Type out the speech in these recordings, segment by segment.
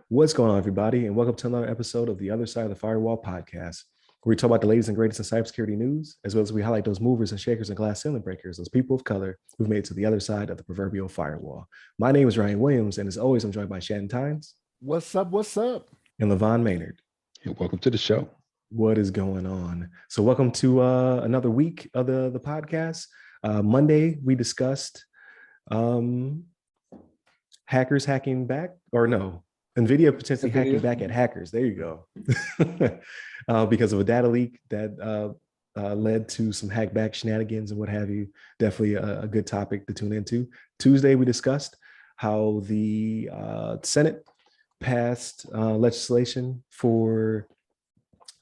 What's going on, everybody, and welcome to another episode of the Other Side of the Firewall podcast, where we talk about the latest and greatest in cybersecurity news, as well as we highlight those movers and shakers and glass ceiling breakers, those people of color who've made it to the other side of the proverbial firewall. My name is Ryan Williams, and as always, I'm joined by Shannon What's up? What's up? and LeVon Maynard. Welcome to the show. What is going on? So welcome to another week of the podcast. Monday, we discussed hackers hacking back, or no, NVIDIA potentially hacking back at hackers. There you go. Because of a data leak that led to some hackback shenanigans and what have you. Definitely a good topic to tune into. Tuesday, we discussed how the Senate passed legislation for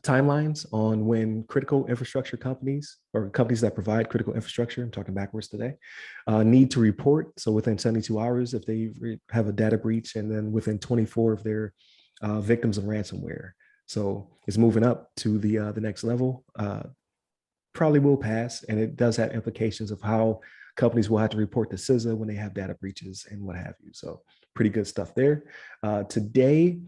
timelines on when critical infrastructure companies or companies that provide critical infrastructure, I'm talking backwards today, need to report. So within 72 hours if they have a data breach, and then within 24 if they're victims of ransomware. So it's moving up to the next level. Probably will pass, and it does have implications of how companies will have to report to CISA when they have data breaches and what have you. So pretty good stuff there. Today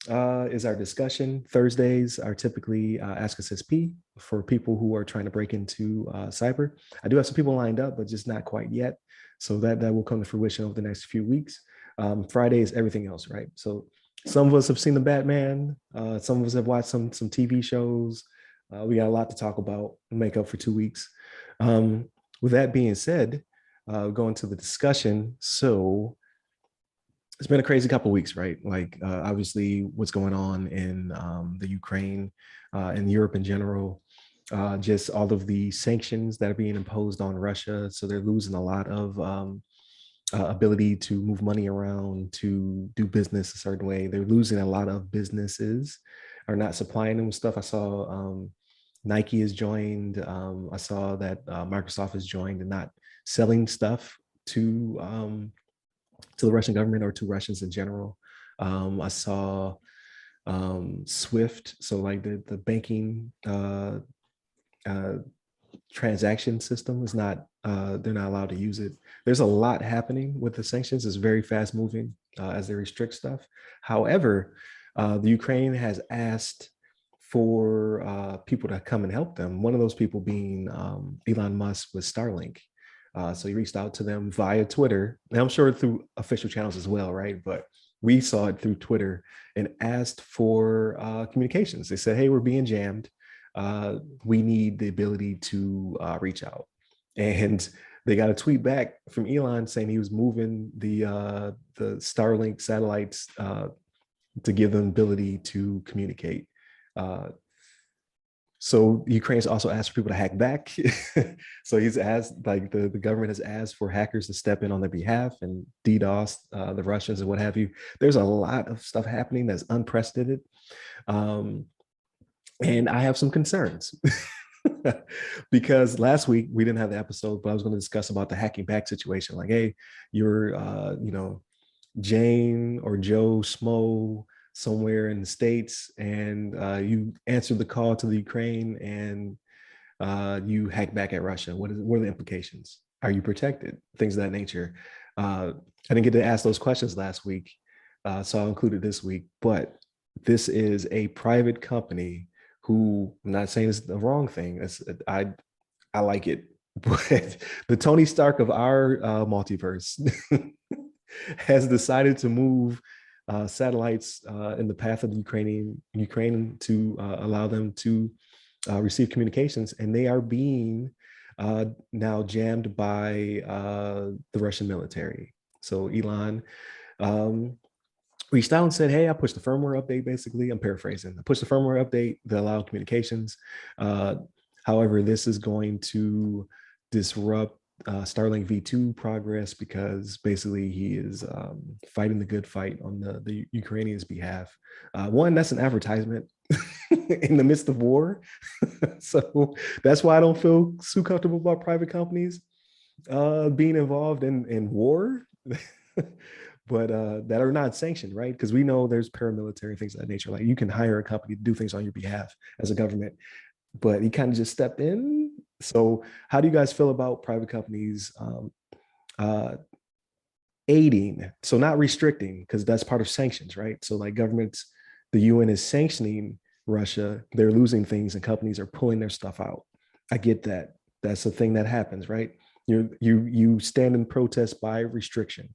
is our discussion. Thursdays are typically Ask Us SP for people who are trying to break into cyber. I do have some people lined up, but just not quite yet. So that will come to fruition over the next few weeks. Friday is everything else, right? So some of us have seen the Batman. Some of us have watched some TV shows. We got a lot to talk about and make up for 2 weeks. With that being said, going to the discussion. So it's been a crazy couple of weeks, right? Like obviously what's going on in the Ukraine and Europe in general, just all of the sanctions that are being imposed on Russia. So they're losing a lot of ability to move money around, to do business a certain way. They're losing a lot of businesses, are not supplying them with stuff. I saw Nike has joined. I saw that Microsoft has joined and not selling stuff to the Russian government or to Russians in general. I saw SWIFT, so like the banking transaction system is not, they're not allowed to use it. There's a lot happening with the sanctions. It's very fast moving as they restrict stuff. However, the Ukraine has asked for people to come and help them. One of those people being Elon Musk with Starlink. So he reached out to them via Twitter, and I'm sure through official channels as well, right? But we saw it through Twitter and asked for communications. They said, hey, we're being jammed. We need the ability to reach out. And they got a tweet back from Elon saying he was moving the Starlink satellites to give them ability to communicate. So Ukraine's also asked for people to hack back. So he's asked, like the government has asked for hackers to step in on their behalf and DDoS the Russians and what have you. There's a lot of stuff happening that's unprecedented. And I have some concerns because last week we didn't have the episode, but I was going to discuss about the hacking back situation. Like, hey, you're, Jane or Joe Schmo somewhere in the States, and you answered the call to the Ukraine and you hack back at Russia. What are the implications? Are you protected? Things of that nature. I didn't get to ask those questions last week, so I'll include it this week. But this is a private company who, I'm not saying it's the wrong thing. I like it, but the Tony Stark of our multiverse has decided to move satellites in the path of the Ukraine to allow them to receive communications, and they are being now jammed by the Russian military. So Elon reached out and said, hey, I pushed the firmware update, basically. I'm paraphrasing. I pushed the firmware update that allow communications. However, this is going to disrupt Starlink V2 progress because basically he is fighting the good fight on the Ukrainians' behalf. One, that's an advertisement in the midst of war. So that's why I don't feel too comfortable about private companies being involved in war, but that are not sanctioned, right? Because we know there's paramilitary things of that nature. Like you can hire a company to do things on your behalf as a government, but he kind of just stepped in. So how do you guys feel about private companies uh, aiding, so not restricting, because that's part of sanctions, right? So like governments, the UN is sanctioning Russia, they're losing things and companies are pulling their stuff out. I get that. That's a thing that happens, right? You stand in protest by restriction.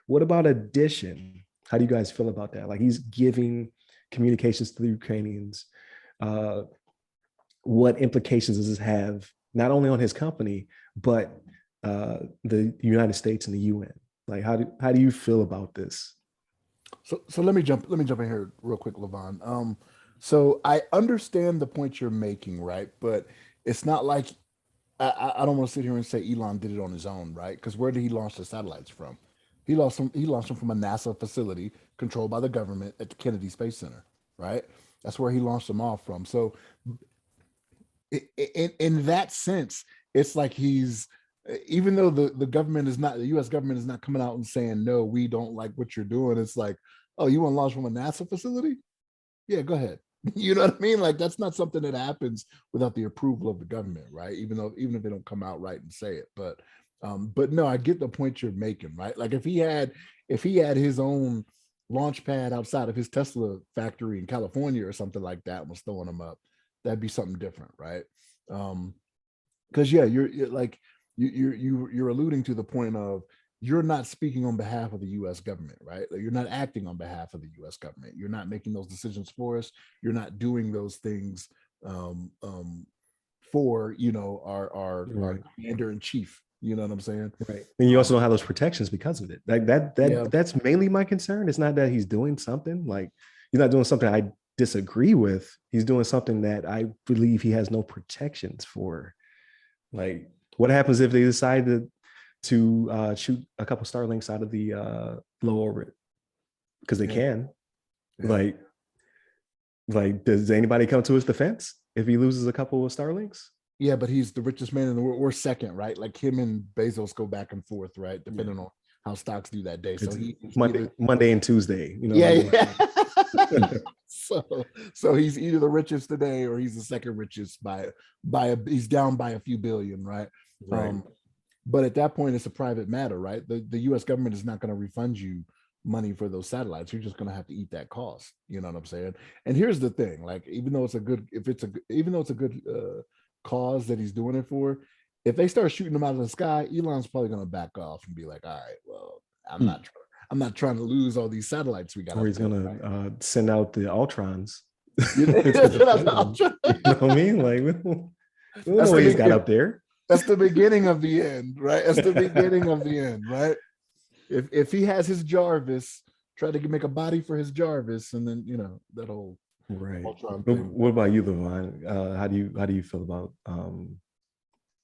What about addition? How do you guys feel about that? Like he's giving communications to the Ukrainians. Uh, what implications does this have not only on his company but the United States and the UN? Like, how do you feel about this? So let me jump in here real quick, LeVon. So I understand the point you're making, right? But it's not like I don't want to sit here and say Elon did it on his own, right? Because where did he launch the satellites from? He launched them from a NASA facility controlled by the government at the Kennedy Space Center, right? That's where he launched them off from. So in that sense, it's like he's even though the government is not the U.S. government is not coming out and saying no, we don't like what you're doing. It's like, oh, you want to launch from a NASA facility? Yeah, go ahead. You know what I mean? Like that's not something that happens without the approval of the government, right? Even if they don't come out right and say it, but no, I get the point you're making, right? Like if he had his own launch pad outside of his Tesla factory in California or something like that and was throwing them up, that'd be something different, right? Because yeah, you're like you're alluding to the point of you're not speaking on behalf of the U.S. government, right? Like you're not acting on behalf of the U.S. government. You're not making those decisions for us. You're not doing those things for our Right. commander in chief. You know what I'm saying? Right. And you also don't have those protections because of it. Like Yeah, that's mainly my concern. It's not that he's doing something like he's not doing something I disagree with. He's doing something that I believe he has no protections for. Like, what happens if they decide to shoot a couple Starlinks out of the low orbit? Because they yeah, can. yeah. Like, does anybody come to his defense if he loses a couple of Starlinks? Yeah, but he's the richest man in the world. We're second, right? Like him and Bezos go back and forth, right? Yeah. Depending on how stocks do that day. So It's he's either Monday and Tuesday. You know what yeah, I mean? yeah. So he's either the richest today or he's the second richest he's down by a few billion, right? Right. But at that point, it's a private matter, right? The U.S. government is not going to refund you money for those satellites. You're just going to have to eat that cost. You know what I'm saying? And here's the thing: like, even though it's a good cause that he's doing it for, if they start shooting them out of the sky, Elon's probably going to back off and be like, "All right, well, I'm not trying to lose all these satellites we got Or up he's there." gonna Right? Send out the Ultrons You know, to defend them. You know what I mean? Like, we don't know that's what the he's got beginning. up there. That's the beginning of the end, right? That's the beginning of the end, right? If he has his Jarvis, try to make a body for his Jarvis, and then that whole Right. Ultron What thing. what about you, LeVon? How do you feel about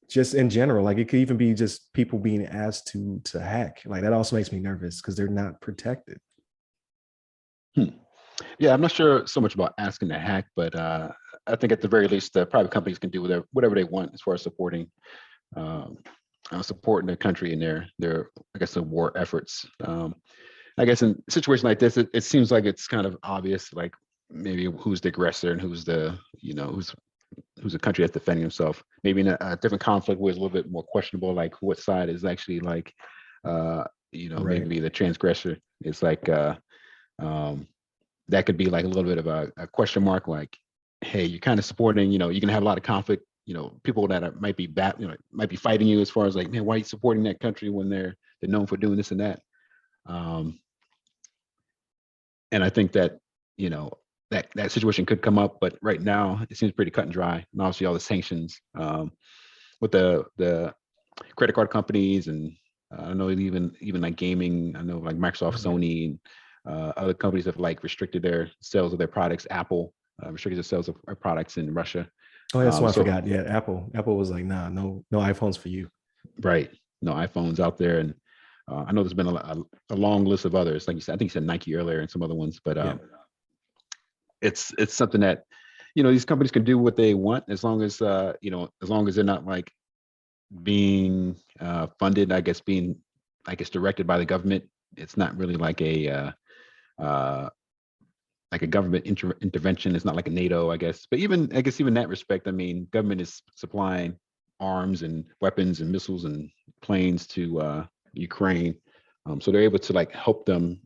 just in general? Like, it could even be just people being asked to hack. Like, that also makes me nervous because they're not protected. Hmm. Yeah, I'm not sure so much about asking to hack, but I think at the very least, the private companies can do whatever they want as far as um, supporting their country and their I guess the war efforts. I guess in a situation like this, it seems like it's kind of obvious, like maybe who's the aggressor and who's who's a country that's defending himself. Maybe in a different conflict where it's a little bit more questionable, like what side is actually like, Right. maybe the transgressor. It's like um, that could be like a little bit of a question mark, like, hey, you're kind of supporting, you can have a lot of conflict, people that might be might be fighting you as far as like, man, why are you supporting that country when they're known for doing this and that? Um, and I think that, that situation could come up, but right now it seems pretty cut and dry. And obviously all the sanctions with the credit card companies, and I know even like gaming, I know like Microsoft, Right. Sony, and other companies have like restricted their sales of their products. Apple restricted the sales of our products in Russia. Oh, that's what I So forgot. Yeah, Apple was like, nah, no iPhones for you. right, no iPhones out there, and I know there's been a long list of others. Like you said, I think you said Nike earlier and some other ones, but Yeah. it's something that these companies can do what they want as long as as long as they're not like being funded, I guess directed by the government. It's not really like a government intervention. It's not like a NATO, I guess. But even in that respect, I mean, government is supplying arms and weapons and missiles and planes to Ukraine. So they're able to like help them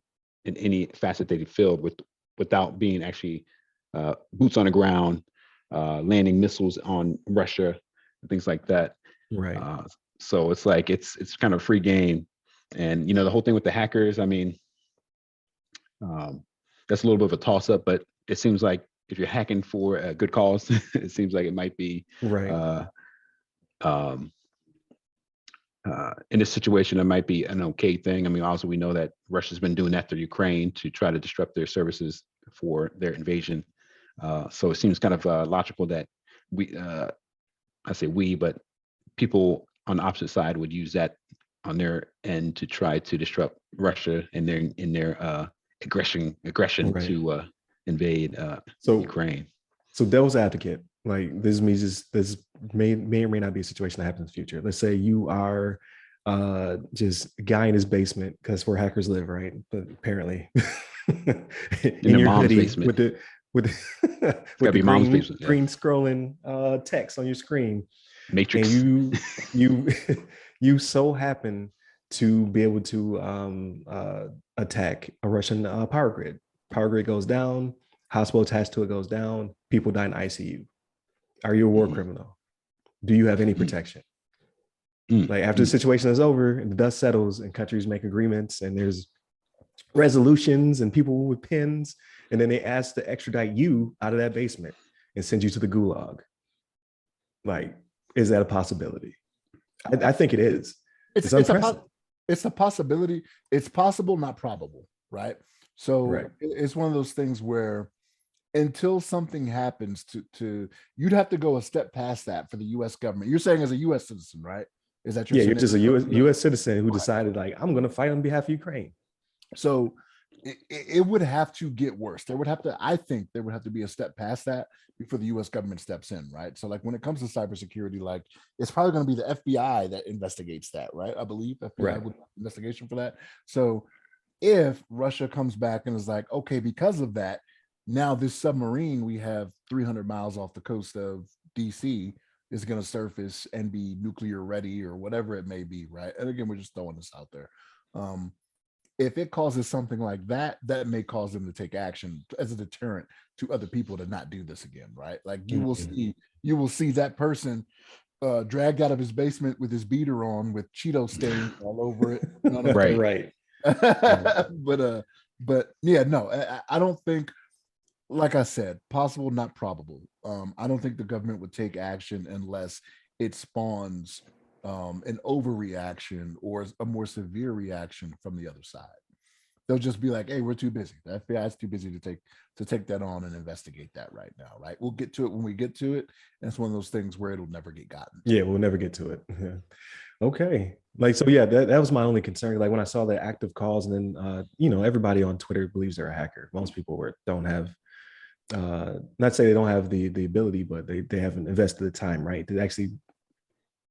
in any facet they feel without being actually boots on the ground, landing missiles on Russia, and things like that. Right. So it's like it's kind of a free game, and you know the whole thing with the hackers. I mean, that's a little bit of a toss up, but it seems like if you're hacking for a good cause, it seems like it might be Right. in this situation, it might be an okay thing. I mean, also we know that Russia's been doing that through Ukraine to try to disrupt their services for their invasion. So it seems kind of logical that I say we, but people on the opposite side would use that on their end to try to disrupt Russia in their aggression Right. to invade Ukraine. So devil's advocate, like this may or may not be a situation that happens in the future. Let's say you are just a guy in his basement, because where hackers live, right? But apparently in your mom's hoodie basement. with the green scrolling text on your screen. Matrix. And you so happen to be able to attack a Russian power grid. Power grid goes down, hospital attached to it goes down, people die in ICU. Are you a war criminal? Do you have any protection? Like after the situation is over and the dust settles and countries make agreements and there's resolutions and people with pens, and then they ask to extradite you out of that basement and send you to the gulag. Like, is that a possibility? I think it is. It's a possibility. It's possible, not probable, right? So it's one of those things where until something happens to you'd have to go a step past that for the U.S. government. You're saying as a U.S. citizen, right? Is that your you're just a U.S. citizen who decided like, I'm going to fight on behalf of Ukraine. So it would have to get worse. I think there would have to be a step past that before the U.S. government steps in, right? So like when it comes to cybersecurity, like it's probably going to be the FBI that investigates that, right? I believe FBI would investigation for that. So if Russia comes back and is like, okay, because of that, now this submarine we have 300 miles off the coast of DC is going to surface and be nuclear ready or whatever it may be, right? And again, we're just throwing this out there. If it causes something like that, that may cause them to take action as a deterrent to other people to not do this again, right? Like you will see that person dragged out of his basement with his beater on with Cheeto stains all over it. Right. But yeah, no, I don't think, like I said, possible, not probable. I don't think the government would take action unless it spawns an overreaction or a more severe reaction from the other side. They'll just be like, hey, we're too busy. The FBI is too busy to take that on and investigate that right now, right? We'll get to it when we get to it. And it's one of those things where it'll never get gotten to. Yeah, we'll never get to it. Yeah. Okay. Like, so yeah, that was my only concern. Like when I saw the active calls, and then everybody on Twitter believes they're a hacker. Most people don't have not say they don't have the ability, but they haven't invested the time, right, to actually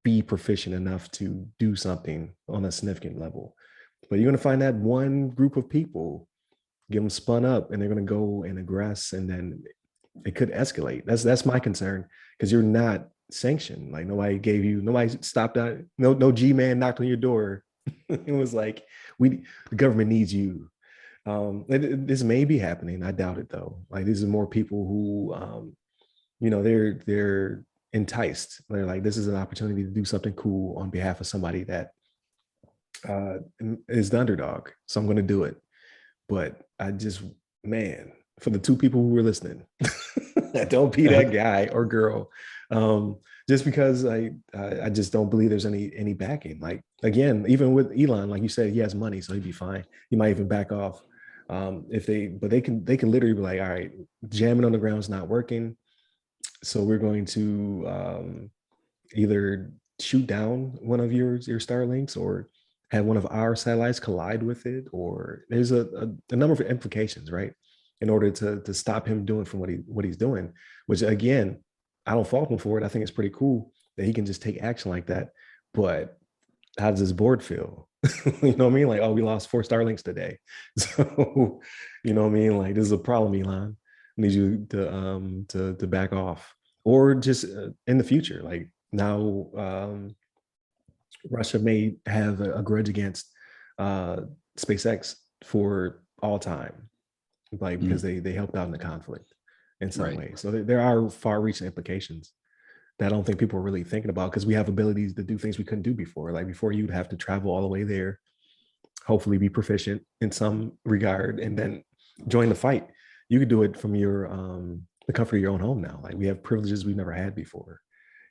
be proficient enough to do something on a significant level. But you're going to find that one group of people, get them spun up, and they're going to go and aggress, and then it could escalate. That's my concern, because you're not sanctioned. Like nobody stopped out. No G-man knocked on your door. It was like, the government needs you. This may be happening. I doubt it though. Like these are more people who, they're enticed. They're like, this is an opportunity to do something cool on behalf of somebody that is the underdog. So I'm going to do it. But I just, man, for the two people who were listening, don't be that guy or girl. Just because I just don't believe there's any backing. Like, again, even with Elon, like you said, he has money, so he'd be fine. He might even back off. But they can literally be like, all right, jamming on the ground is not working. So we're going to either shoot down one of your Starlinks or have one of our satellites collide with it, or there's a number of implications, right? In order to stop him doing from what he's doing, which again, I don't fault him for it. I think it's pretty cool that he can just take action like that. But how does his board feel? You know what I mean? Like, oh, we lost 4 Starlinks today. So, you know what I mean? Like, this is a problem, Elon. I need you to back off, or just in the future, like now, Russia may have a grudge against SpaceX for all time, like because they helped out in the conflict in some way. So there are far-reaching implications that I don't think people are really thinking about, because we have abilities to do things we couldn't do before. Like before, you'd have to travel all the way there, hopefully be proficient in some regard, and then join the fight. You could do it from your the comfort of your own home now. Like we have privileges we've never had before,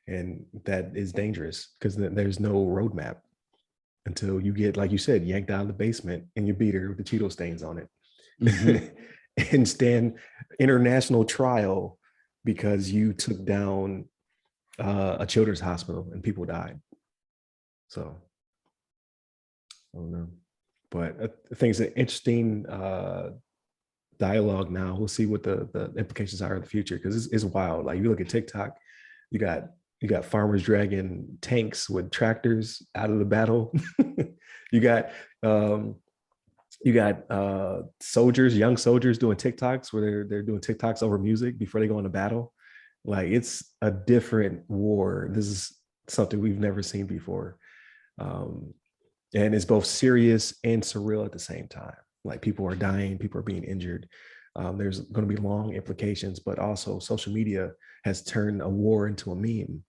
and that is dangerous because there's no roadmap until you get, like you said, yanked out of the basement in your beater with the Cheeto stains on it, and stand international trial because you took down a children's hospital and people died. So I don't know, but I think it's an interesting dialogue now. We'll see what the implications are in the future, because it's wild. Like you look at TikTok, you got farmers dragging tanks with tractors out of the battle. you got soldiers, young soldiers doing TikToks where they're doing TikToks over music before they go into battle. Like it's a different war. This is something we've never seen before. And it's both serious and surreal at the same time. Like people are dying, people are being injured. There's going to be long implications, but also social media has turned a war into a meme.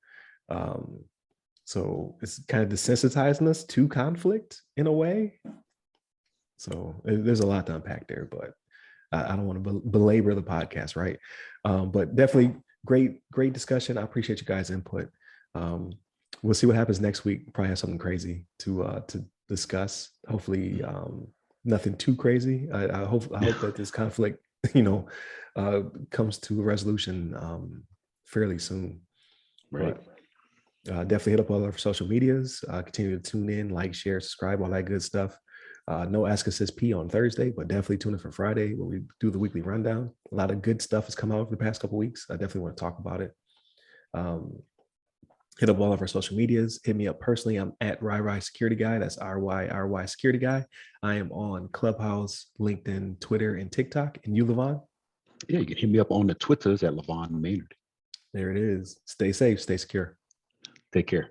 So it's kind of desensitizing us to conflict in a way. So there's a lot to unpack there, but I don't want to belabor the podcast, right? But definitely great discussion. I appreciate you guys' input. We'll see what happens next week. Probably have something crazy to discuss. Hopefully, nothing too crazy. I hope that this conflict, comes to a resolution fairly soon. Right. But, definitely hit up all our social medias. Continue to tune in, like, share, subscribe, all that good stuff. No Ask Us SP on Thursday, but definitely tune in for Friday where we do the weekly rundown. A lot of good stuff has come out over the past couple of weeks. I definitely want to talk about it. Hit up all of our social medias. Hit me up personally. I'm at RyRy Security Guy. That's RYRY Security Guy. I am on Clubhouse, LinkedIn, Twitter, and TikTok. And you, LeVon? Yeah, you can hit me up on the Twitters at LeVon Maynard. There it is. Stay safe, stay secure. Take care.